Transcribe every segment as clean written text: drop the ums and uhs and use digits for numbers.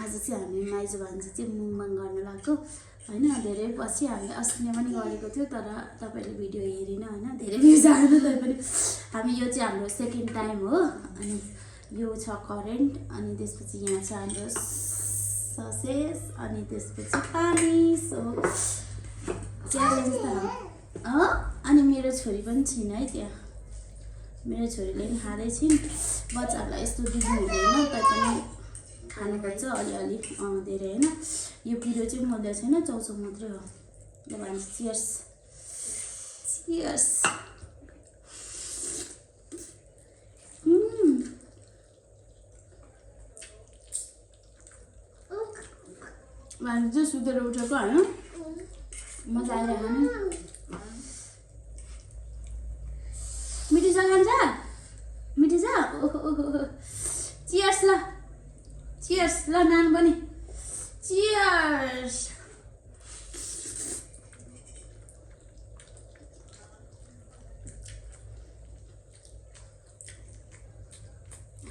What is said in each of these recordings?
आज चाहिँ हामी माइजू भान्जी चाहिँ मुङमाङ गर्न लाग्यो हैन। धेरै पछि हामीले अस्ति पनि गरेको थियो तर तपाईहरुले भिडियो हेरिन हैन, धेरै भ्युज आएन पनि। हामी यो चाहिँ हाम्रो सेकेन्ड टाइम हो। अनि यो छ करेन्ट, अनि त्यसपछि यहाँ छ हाम्रो ससेस, अनि त्यसपछि पानी। सो च्यालेन्ज त अनि मेरो छोरी पनि छिन् है त्यहाँ, मेरो छोरीले पनि खाँदै छिन्। बच्चाहरूलाई यस्तो दिनु हुँदैन, तैपनि खानुपर्छ अलिअलि धेरै हैन। यो पिरो चाहिँ मर्दै छैन, चाउचाउ मात्रै हो। ल भन्छ चियर्स चियर्स। भान्जी चाहिँ सुतेर उठेको हैन, मजा आइरहेको नि। मिठी चा खान्छ, मिठी चा। चियर्स ल, चियर्स ल नान पनि चियर्स।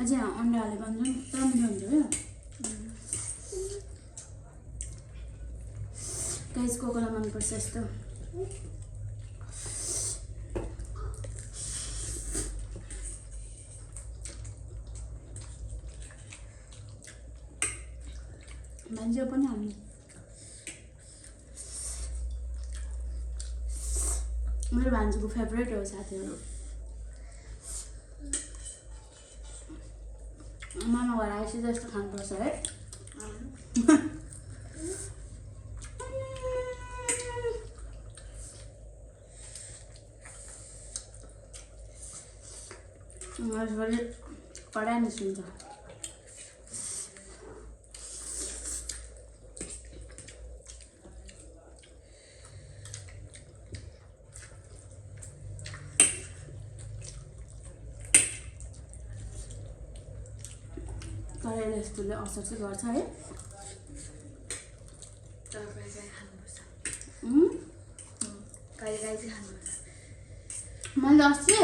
अझै अन्डा हाले भन्छ राम्रो हुन्छ क्या गाइस। कोकोलाई मनपर्छ यस्तो। भान्जी पनि हाल्नु। मेरो भान्जीको फेभरेट हो साथीहरू। मामा घर आएपछि जस्तो खानुपर्छ है। मैले पढाइ निस्किन्छ। कराईले यस्तोले असर चाहिँ गर्छ है। मैले अस्ति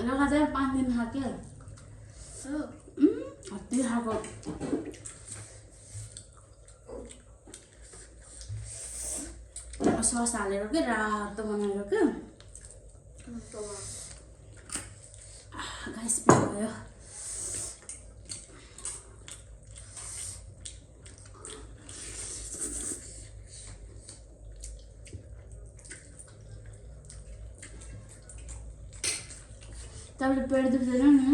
लगातार 5 दिन खाएँ। हत्ती खाएको। सस हालेर के रातो बनाएर के गाइस भयो। तपाईँले पेट दुख्दैन नि?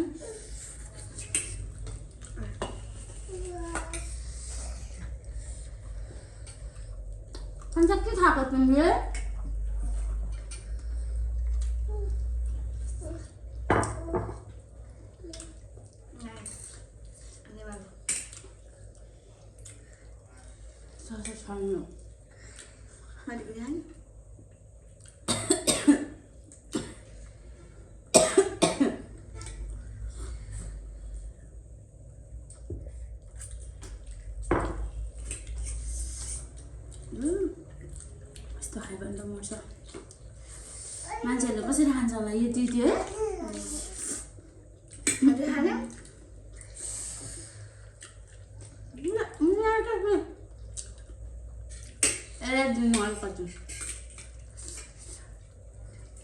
अन्त के खाएको तिमीले? सस खानु यस्तो खायो भने त मर्छ। मान्छेहरूले कसरी खान्छ होला यो त्यो है।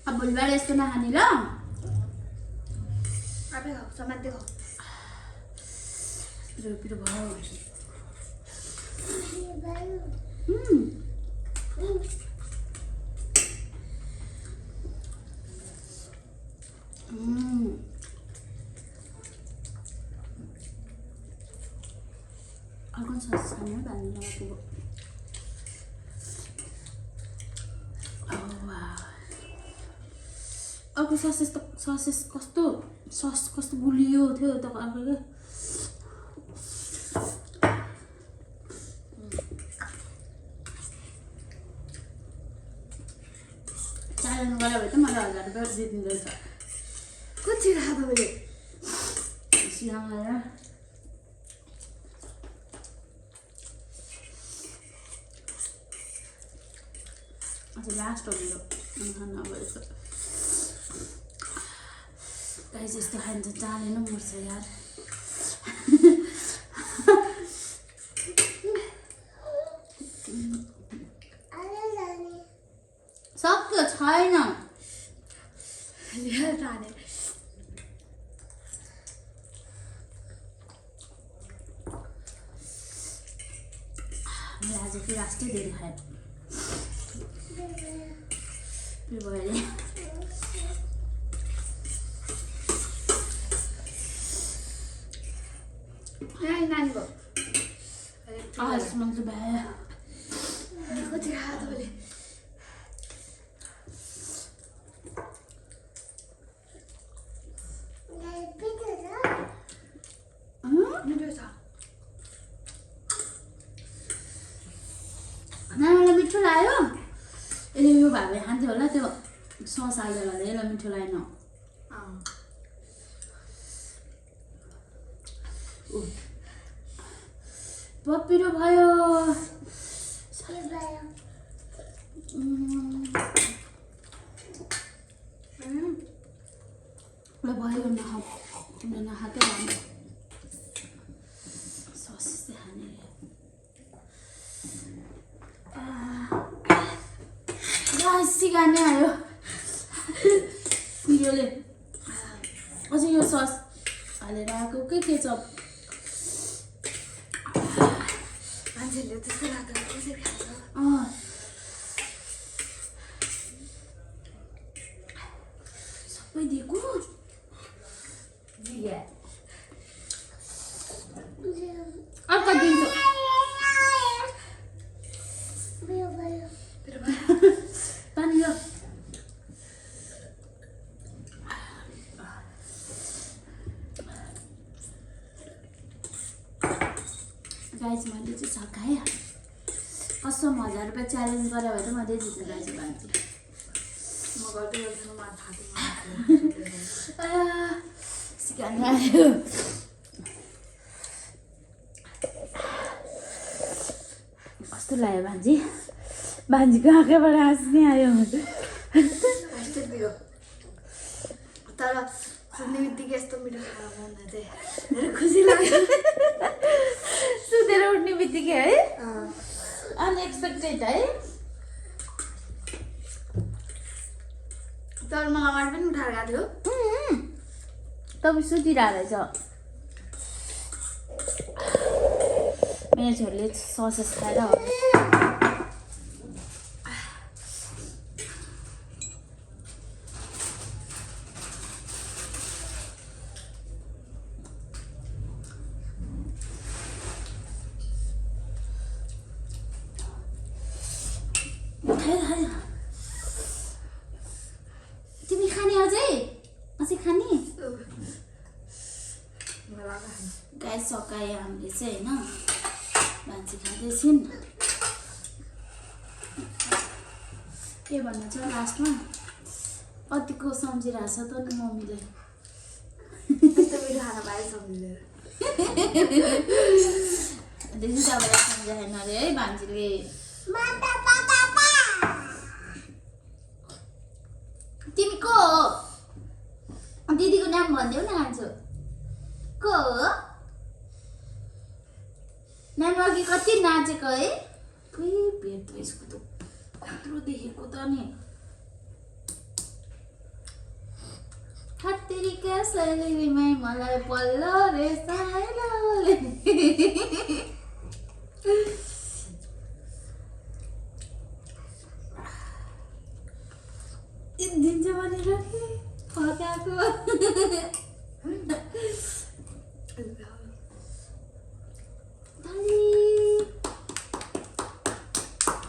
अब भोलिबार यस्तो नखाने ल। पिरो भयो। अर्को सस खाने भान्जी लगाएको। अर्को ससेस कस्तो गुलियो थियो त अर्को के। च्यालेन्ज गरे भए त मलाई 1000 रुपैयाँ जित्नु रहेछ। कति खाएको मैले सियामाएर। अच्छा लास्ट हो मेरो खाना अब यसो गाइस। यस्तो खान्छ चालेन मर्छ यार। छैन मैले आज फेरि अस्ति धेरै खाएँ भयो नानीको आजसम्म चाहिँ भयो कति खायो तपाईँले मिठो छ नानीलाई मिठो लाग्यो यसले यो भावे खान्थ्यो होला त्यो सस हालेर होला यसलाई मिठो लागेन पप्पिरो भयो ल भयो नखाऊ तिमीले नखाएकै राम्रो सस चाहिँ खाने सिकाने आयो पिरोले अझै यो सस हालेर आएको के छ मान्छेले त्यस्तो लाग्दा कसरी खान्छ सबै दिएको अर्को दिन्छु पानी लो गाइस मैले चाहिँ सकाएँ कसम 1000 रुपियाँ च्यालेन्ज गरे भए त मैले जित्ने गाइस भान्जी म गर्दै गर्छु म थाहा सिकाउनु आयो कस्तो लाग्यो भान्जी भान्जीको आँखाबाट हाँस्ने आयो तर सुन्ने बित्तिकै यस्तो मिठो खाना बनाउँदा चाहिँ धेरै खुसी लाग्यो सुतेर उठ्ने बित्तिकै है अनएक्सपेक्टेड है तर मलाई अगाडि पनि उठाएर गएको थियो तपाईँ सुतिरहेको रहेछ मेरो छोरीले ससेस खाएर हो तिमी खाने अझै खाने गाई सकाए हामीले चाहिँ होइन मान्छे खाँदैछन् के भन्नु छ लास्टमा कतिको सम्झिरहेको छ त नि मम्मीले यस्तो मिठो खाना पाएँ सम्झिँदैन दिदी तपाईँलाई सम्झाएन अरे है भान्जीले तिमी को हो दिदीको नाम भनिदेऊ न खान्छु को हो नाम अघि कति नाचेको है खै भेट यसको त कत्रो देखेको त नि हत्तेरीका सहेलीमै मलाई पल्लो रे साइलोले दिन्छ भनेर फकाएको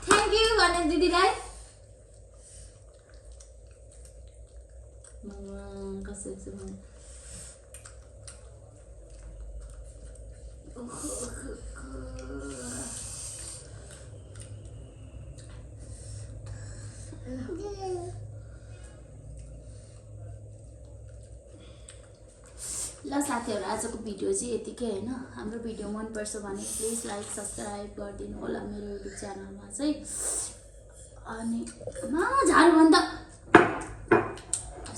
थ्याङ्क यू भने दिदीलाई कसरी ल साथीहरू आजको भिडियो चाहिँ यतिकै होइन हाम्रो भिडियो मनपर्छ भने प्लिज लाइक सब्सक्राइब गरिदिनु होला मेरो युट्युब च्यानलमा चाहिँ अनि झाडु भन्द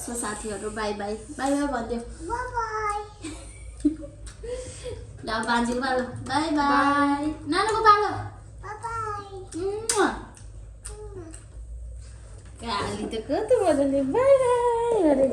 सो साथीहरू बाई बाई बाई बाई भनिदियो ल बान्जीको पालो बाई बाई नानुको पालो खाली त्यो कस्तो मजाले बाई बाई